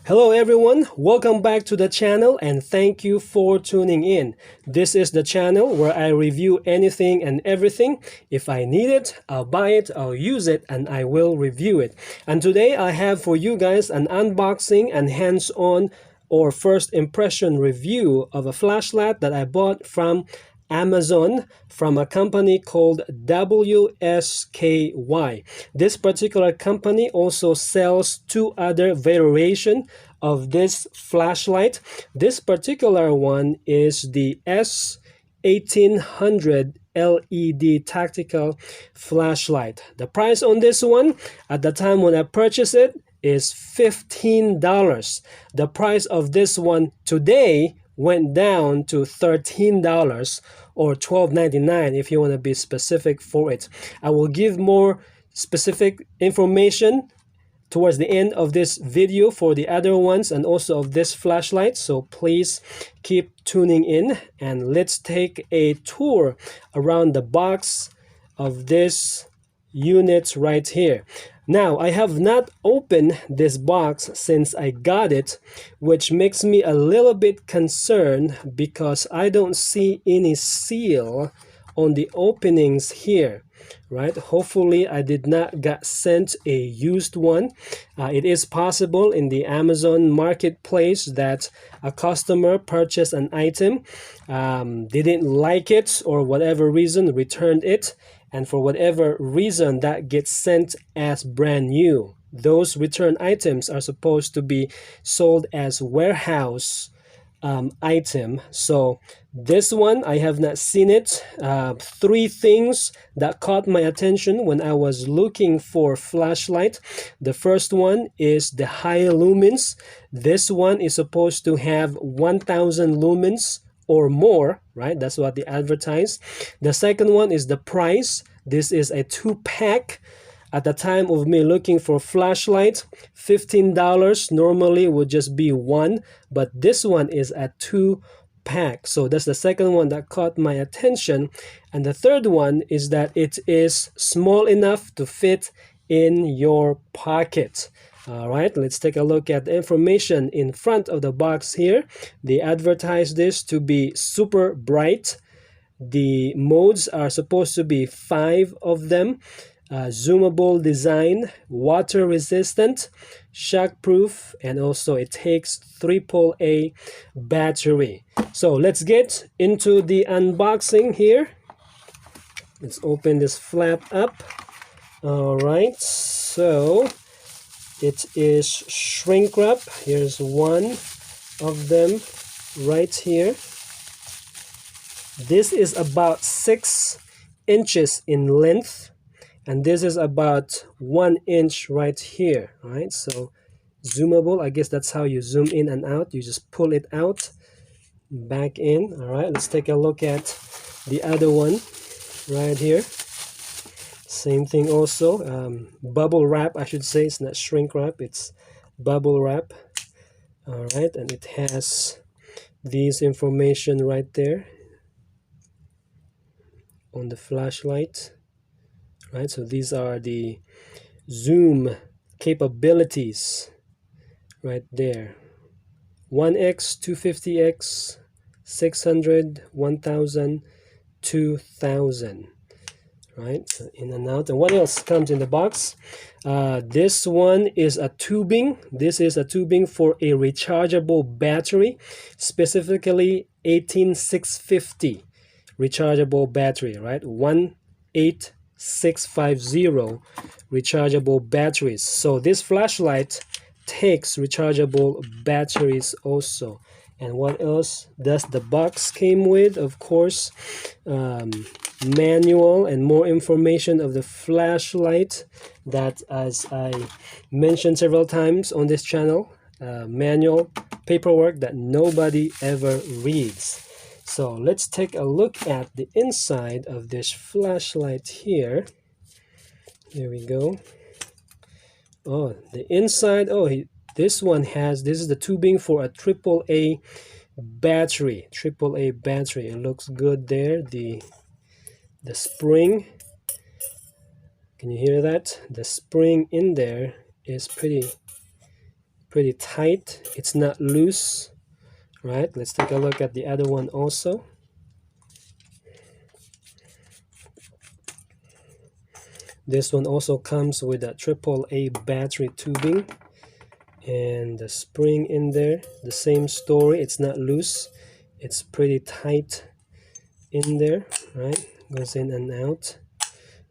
Hello everyone, welcome back to the channel and thank you for tuning in. This is the channel where I review anything and everything. If I need it, I'll buy it, I'll use it, and I will review it. And today I have for you guys an unboxing and hands-on or first impression review of a flashlight that I bought from Amazon from a company called WSKY. This particular company also sells two other variations of this flashlight. This particular one is the S1800 LED tactical flashlight. The price on this one at the time when I purchased it is $15. The price of this one today went down to $13 or $12.99 if you want to be specific for it. I will give more specific information towards the end of this video for the other ones and also of this flashlight, so please keep tuning in and let's take a tour around the box of this unit right here. Now, I have not opened this box since I got it, which makes me a little bit concerned because I don't see any seal on the openings here, right? Hopefully I did not get sent a used one. It is possible in the Amazon marketplace that a customer purchased an item, didn't like it or whatever reason, returned it, and for whatever reason that gets sent as brand new. Those return items are supposed to be sold as warehouse item. So this one, I have not seen it. Three things that caught my attention when I was looking for flashlight. The first one is the high lumens. This one is supposed to have 1000 lumens or more, right? That's what they advertise. The second one is the price. This is a 2-pack. At the time of me looking for flashlight, $15 normally would just be one, but this one is a 2-pack. So that's the second one that caught my attention. And the third one is that it is small enough to fit in your pocket. All right, let's take a look at the information in front of the box here. They advertise this to be super bright. The modes are supposed to be 5 of them. Zoomable design, water resistant, shock proof, and also it takes AAA battery. So let's get into the unboxing here. Let's open this flap up. All right, so it is shrink wrap. Here's one of them right here. This is about 6 inches in length, and this is about 1 inch right here. All right, so zoomable. I guess that's how you zoom in and out. You just pull it out, back in. All right, let's take a look at the other one right here. Same thing also, bubble wrap, I should say. It's not shrink wrap, it's bubble wrap. All right, and it has these information right there on the flashlight. Right, so these are the zoom capabilities right there. 1x, 250x, 600, 1000, 2000. Right, so in and out. And what else comes in the box? This one is a tubing. This is a tubing for a rechargeable battery, specifically 18650 rechargeable battery, right? 18650 rechargeable batteries. So this flashlight takes rechargeable batteries also. And what else does the box came with? Of course, manual and more information of the flashlight that, as I mentioned several times on this channel, manual paperwork that nobody ever reads. So let's take a look at the inside of this flashlight here. Here we go. Oh, the inside. Oh, this one has, this is the tubing for a AAA battery. AAA battery. It looks good there. The spring, can you hear that? The spring in there is pretty pretty tight. It's not loose, right? Let's take a look at the other one also. This one also comes with a AAA battery tubing and the spring in there. The same story. It's not loose. It's pretty tight in there, right? Goes in and out.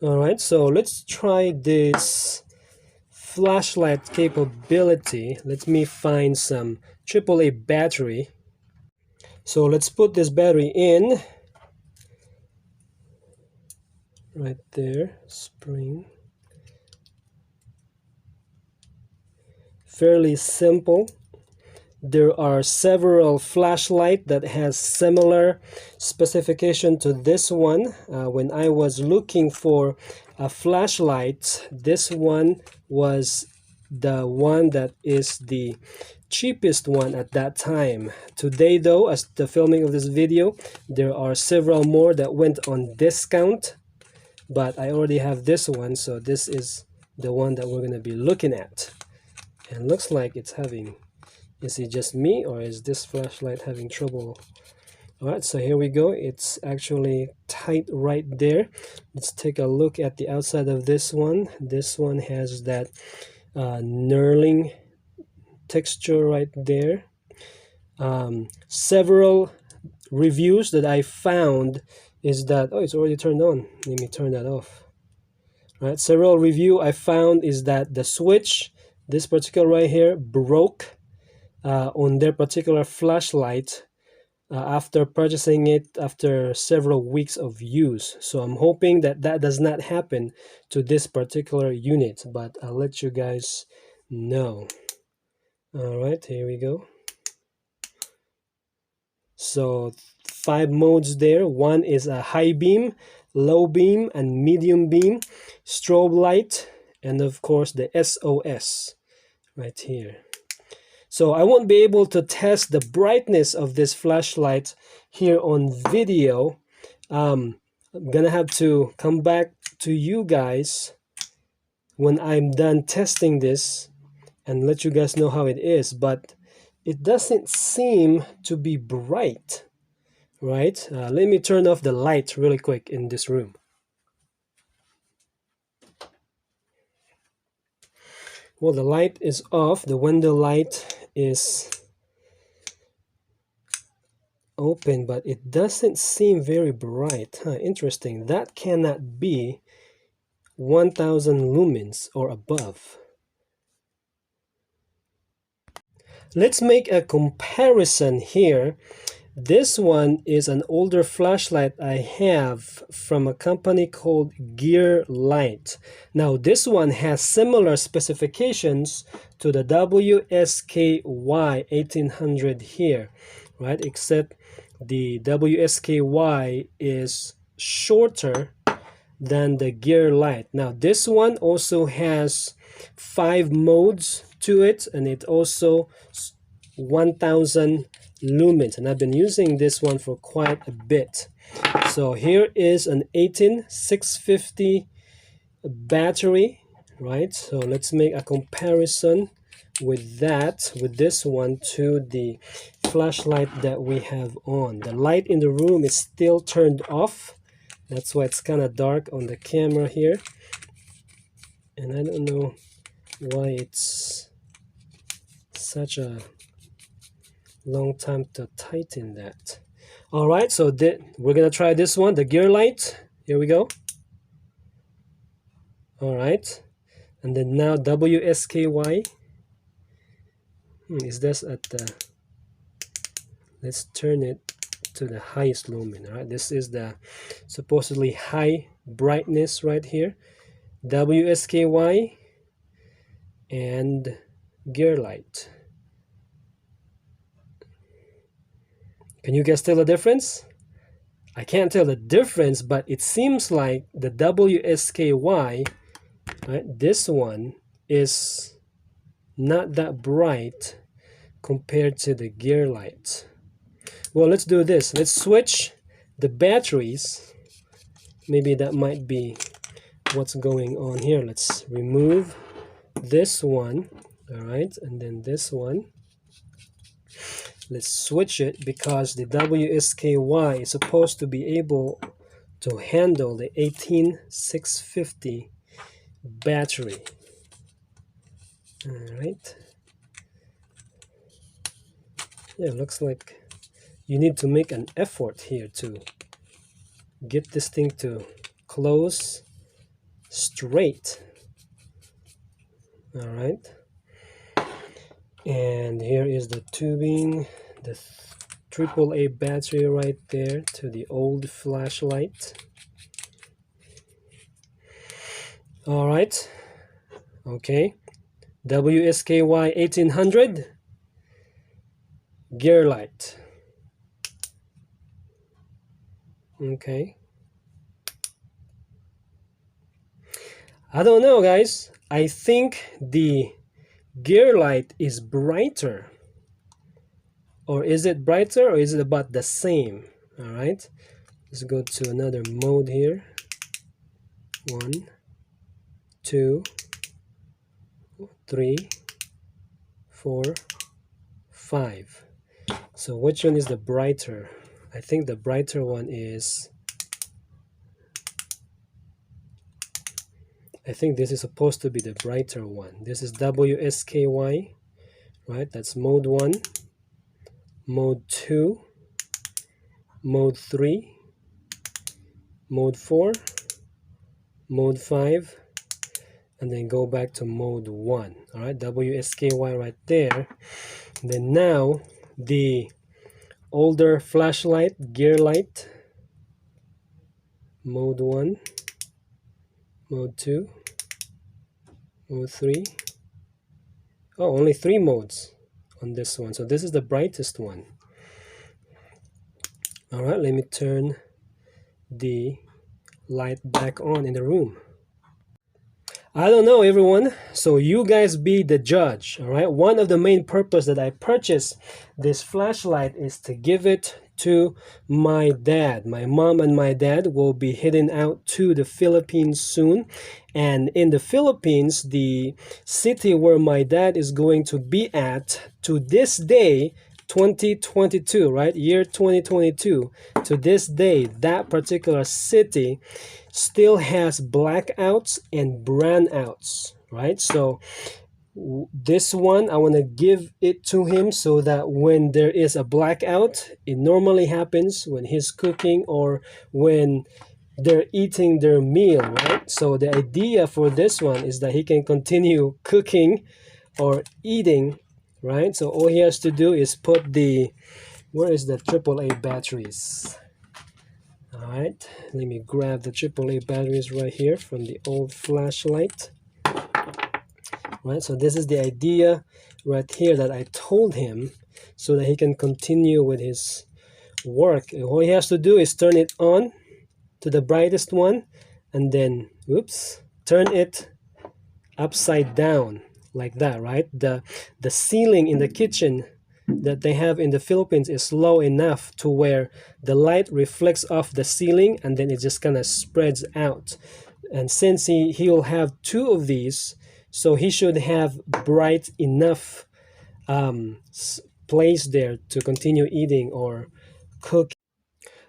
All right, so let's try this flashlight capability. Let me find some AAA battery. So let's put this battery in. Right there, spring. Fairly simple. There are several flashlight that has similar specification to this one. When I was looking for a flashlight, this one was the one that is the cheapest one at that time. Today though, as the filming of this video, there are several more that went on discount, but I already have this one, so this is the one that we're going to be looking at. And looks like it's having, is it just me or is this flashlight having trouble? All right, so here we go. It's actually tight right there. Let's take a look at the outside of this one. This one has that knurling texture right there. Several reviews that I found is that, oh, it's already turned on. Let me turn that off. All right, several review I found is that the switch, this particular right here, broke on their particular flashlight after purchasing it after several weeks of use. So I'm hoping that that does not happen to this particular unit, but I'll let you guys know. All right, here we go. So 5 modes there. One is a high beam, low beam, and medium beam, strobe light, and of course the SOS right here. So I won't be able to test the brightness of this flashlight here on video. I'm gonna have to come back to you guys when I'm done testing this and let you guys know how it is, but it doesn't seem to be bright, right? Let me turn off the light really quick in this room. Well, the light is off. The window light is open, but it doesn't seem very bright. Interesting. That cannot be 1000 lumens or above. Let's make a comparison here. This one is an older flashlight I have from a company called Gear Light. Now this one has similar specifications to the WSKY 1800 here, right? Except the WSKY is shorter than the Gear Light. Now this one also has 5 modes to it, and it also 1000 lumens, and I've been using this one for quite a bit. So here is an 18650 battery, right? So let's make a comparison with that, with this one, to the flashlight that we have on. The light in the room is still turned off. That's why it's kind of dark on the camera here, and I don't know why it's such a long time to tighten that. All right, so we're gonna try this one, the Gear Light. Here we go. All right, and then now WSKY. Is this at the, let's turn it to the highest lumen. All right, this is the supposedly high brightness right here. WSKY and Gear Light. Can you guys tell the difference? I can't tell the difference, but it seems like the WSKY, right, this one is not that bright compared to the Gear Light. Well, let's do this. Let's switch the batteries. Maybe that might be what's going on here. Let's remove this one All right, and then this one, let's switch it because the WSKY is supposed to be able to handle the 18650 battery. All right. Yeah, looks like you need to make an effort here to get this thing to close straight. All right. And here is the tubing, the AAA battery right there to the old flashlight. All right. Okay. WSKY 1800 gear light. Okay. I don't know, guys. I think the gear light is brighter. Or is it brighter or is it about the same? All right. Let's go to another mode here. 1, 2, 3, 4, 5. So which one is the brighter? I think the brighter one is, I think this is supposed to be the brighter one. This is WSKY, right? That's mode 1, mode 2, mode 3, mode 4, mode 5, and then go back to mode 1. All right, WSKY right there. And then now the older flashlight, gear light, mode 1, mode 2, mode 3. Oh, only 3 modes on this one. So this is the brightest one. All right, let me turn the light back on in the room. I don't know, everyone, so you guys be the judge. All right, one of the main purpose that I purchased this flashlight is to give it to my dad. My mom and my dad will be heading out to the Philippines soon, and in the Philippines, the city where my dad is going to be at, to this day, 2022, right, year 2022, to this day, that particular city still has blackouts and brownouts, right? So this one, I want to give it to him so that when there is a blackout, it normally happens when he's cooking or when they're eating their meal, right? So the idea for this one is that he can continue cooking or eating, right? So all he has to do is put the, where is the AAA batteries? All right, let me grab the AAA batteries right here from the old flashlight. Right, so this is the idea right here that I told him so that he can continue with his work. All he has to do is turn it on to the brightest one and then, oops, turn it upside down like that, right? The ceiling in the kitchen that they have in the Philippines is low enough to where the light reflects off the ceiling and then it just kind of spreads out. And since he'll have 2 of these, so he should have bright enough place there to continue eating or cook.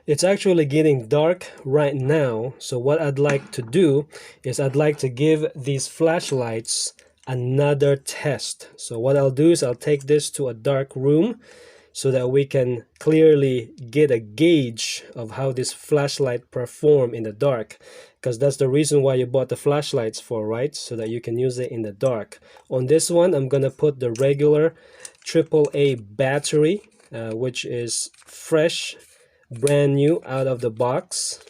It's actually getting dark right now, so what I'd like to do is I'd like to give these flashlights another test. So what I'll do is I'll take this to a dark room so that we can clearly get a gauge of how this flashlight perform in the dark, because that's the reason why you bought the flashlights for, right? So that you can use it in the dark. On this one, I'm gonna put the regular AAA battery, which is fresh, brand new out of the box.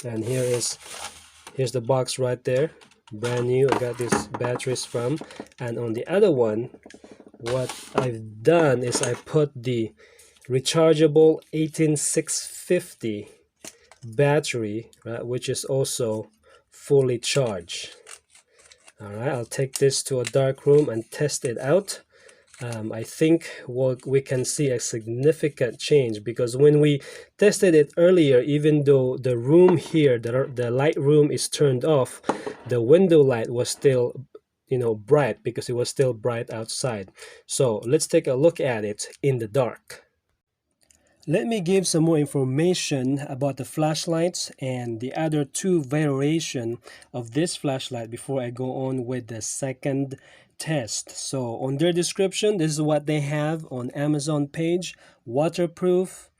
And here's the box right there, brand new. I got these batteries from. And on the other one, what I've done is I put the rechargeable 18650 battery, right, which is also fully charged. All right, I'll take this to a dark room and test it out. I think we can see a significant change, because when we tested it earlier, even though the room here, the light room is turned off, the window light was still bright because it was still bright outside. So let's take a look at it in the dark. Let me give some more information about the flashlights and the other two variation of this flashlight before I go on with the second test. So on their description, this is what they have on Amazon page: waterproof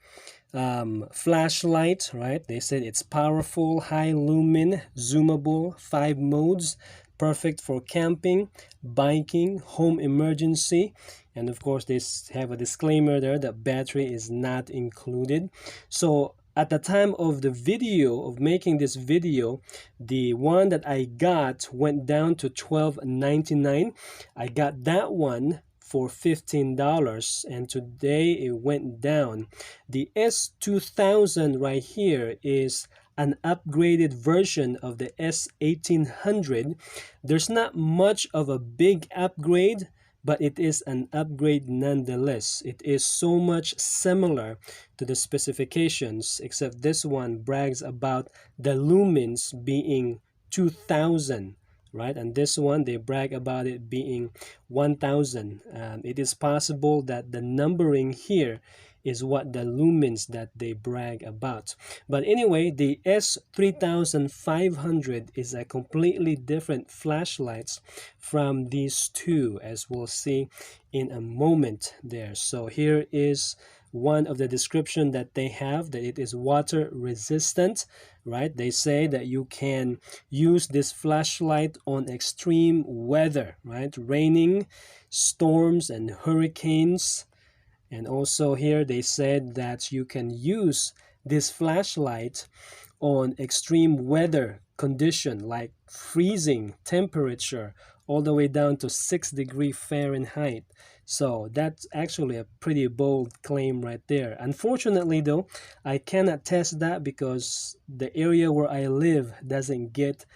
flashlight, right? They said it's powerful, high lumen, zoomable, 5 modes, perfect for camping, biking, home emergency. And of course, they have a disclaimer there that battery is not included. So at the time of the video, of making this video, the one that I got went down to $12.99. I got that one for $15, and today it went down. The S2000 right here is an upgraded version of the S1800. There's not much of a big upgrade, but it is an upgrade nonetheless. It is so much similar to the specifications, except this one brags about the lumens being 2000, right? And this one, they brag about it being 1000. It is possible that the numbering here is what the lumens that they brag about. But anyway, the S3500 is a completely different flashlights from these two, as we'll see in a moment there. So here is one of the description that they have, that it is water resistant, right? They say that you can use this flashlight on extreme weather, right? Raining, storms, and hurricanes. And also here they said that you can use this flashlight on extreme weather condition like freezing temperature all the way down to 6 degrees Fahrenheit. So that's actually a pretty bold claim right there. Unfortunately though, I cannot test that because the area where I live doesn't get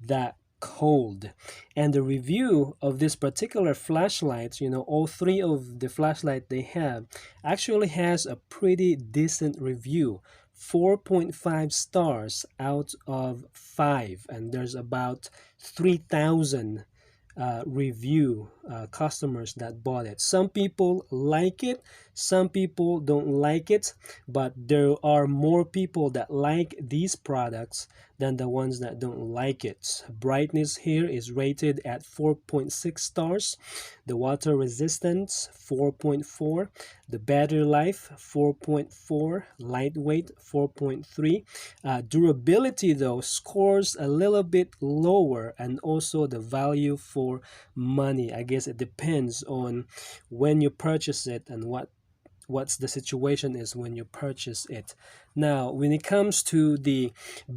that cold. And the review of this particular flashlight, all three of the flashlight they have actually has a pretty decent review, 4.5 stars out of 5, and there's about 3,000 review customers that bought it. Some people like it, some people don't like it, but there are more people that like these products than the ones that don't like it. Brightness here is rated at 4.6 stars, the water resistance 4.4, the battery life 4.4, lightweight 4.3. Durability though scores a little bit lower, and also the value for money. I guess it depends on when you purchase it and what's the situation is when you purchase it. Now, when it comes to the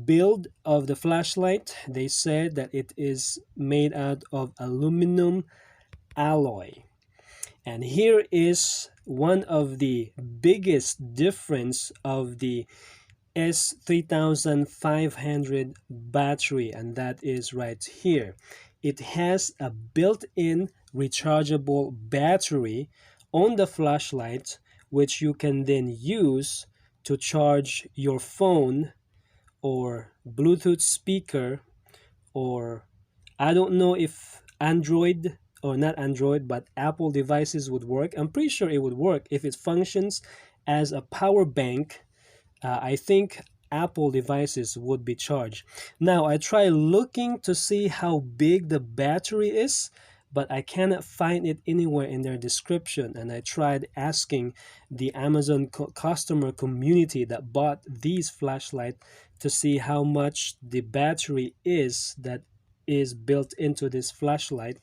build of the flashlight, they said that it is made out of aluminum alloy. And here is one of the biggest difference of the S3500 battery, and that is right here. It has a built-in rechargeable battery on the flashlight, which you can then use to charge your phone or Bluetooth speaker, or I don't know if Android, or not Android, but Apple devices would work. I'm pretty sure it would work if it functions as a power bank. I think Apple devices would be charged. Now, I try looking to see how big the battery is, but I cannot find it anywhere in their description. And I tried asking the Amazon customer community that bought these flashlights to see how much the battery is that is built into this flashlight,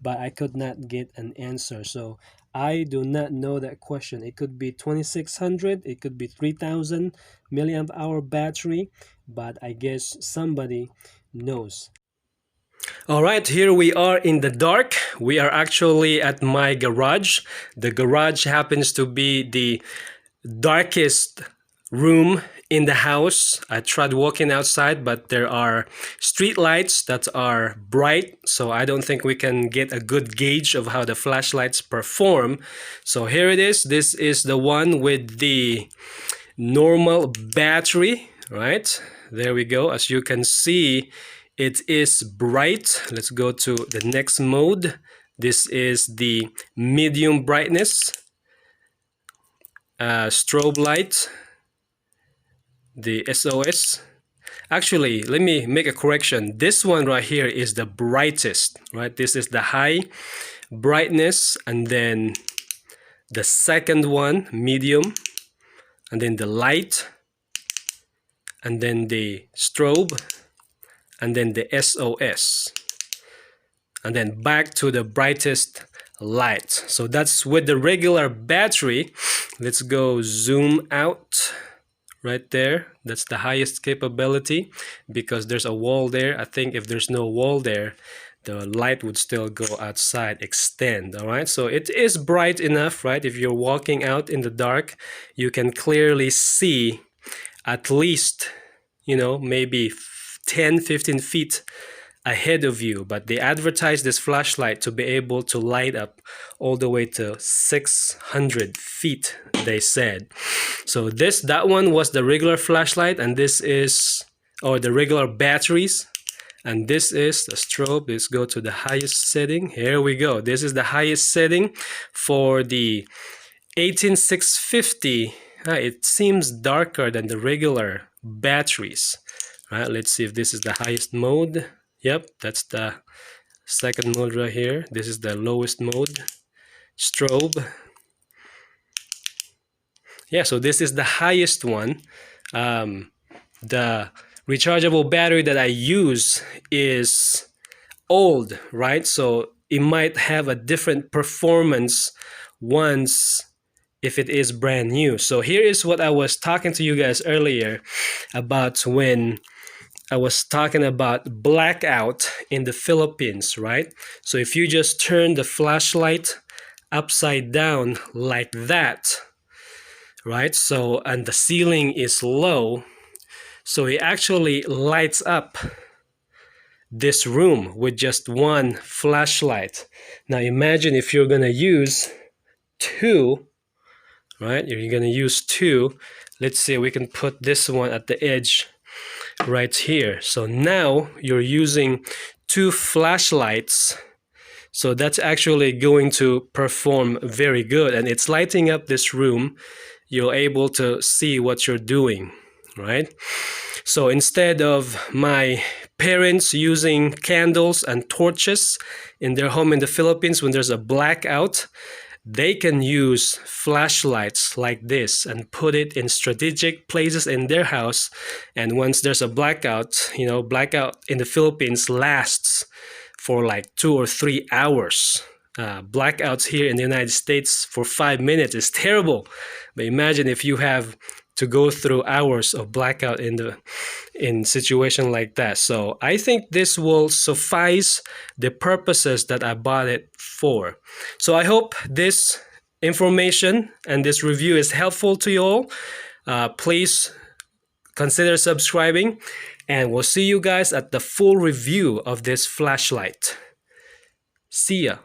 but I could not get an answer. So I do not know that question. It could be 2600, it could be 3000 milliamp hour battery, but I guess somebody knows. All right, here we are in the dark. We are actually at my garage. The garage happens to be the darkest room in the house. I tried walking outside, but there are street lights that are bright, so I don't think we can get a good gauge of how the flashlights perform. So here it is. This is the one with the normal battery, right? There we go. As you can see, It is bright. Let's go to the next mode. This is the medium brightness. Strobe light, the SOS. Actually, let me make a correction. This one right here is the brightest, right? This is the high brightness, and then the second one, medium, and then the light, and then the strobe, and then the SOS, and then back to the brightest light. So that's with the regular battery. Let's go zoom out. Right there, that's the highest capability because there's a wall there. I think if there's no wall there, the light would still go outside, extend. All right, so it is bright enough, right? If you're walking out in the dark, you can clearly see at least, you know, maybe 10-15 feet ahead of you. But they advertise this flashlight to be able to light up all the way to 600 feet, they said. So that one was the regular flashlight, and this is, or the regular batteries, and this is the strobe. Let's go to the highest setting. Here we go. This is the highest setting for the 18650. It seems darker than the regular batteries. All right, let's see if this is the highest mode. Yep, that's the second mode right here. This is the lowest mode, strobe. Yeah, so this is the highest one. The rechargeable battery that I use is old, right? So it might have a different performance once if it is brand new. So here is what I was talking to you guys earlier about when I was talking about blackout in the Philippines, right? So if you just turn the flashlight upside down like that, right? So, and the ceiling is low, so it actually lights up this room with just one flashlight. Now imagine if you're gonna use two, right? You're gonna use two. Let's see, we can put this one at the edge right here. So now you're using two flashlights. So that's actually going to perform very good, and it's lighting up this room. You're able to see what you're doing, right? So instead of my parents using candles and torches in their home in the Philippines when there's a blackout, they can use flashlights like this and put it in strategic places in their house. And once there's a blackout, you know, blackout in the Philippines lasts for like 2 or 3 hours. Blackouts here in the United States for 5 minutes is terrible. But imagine if you have to go through hours of blackout in situation like that. So I think this will suffice the purposes that I bought it for. So I hope this information and this review is helpful to you all. Please consider subscribing, and we'll see you guys at the full review of this flashlight. See ya.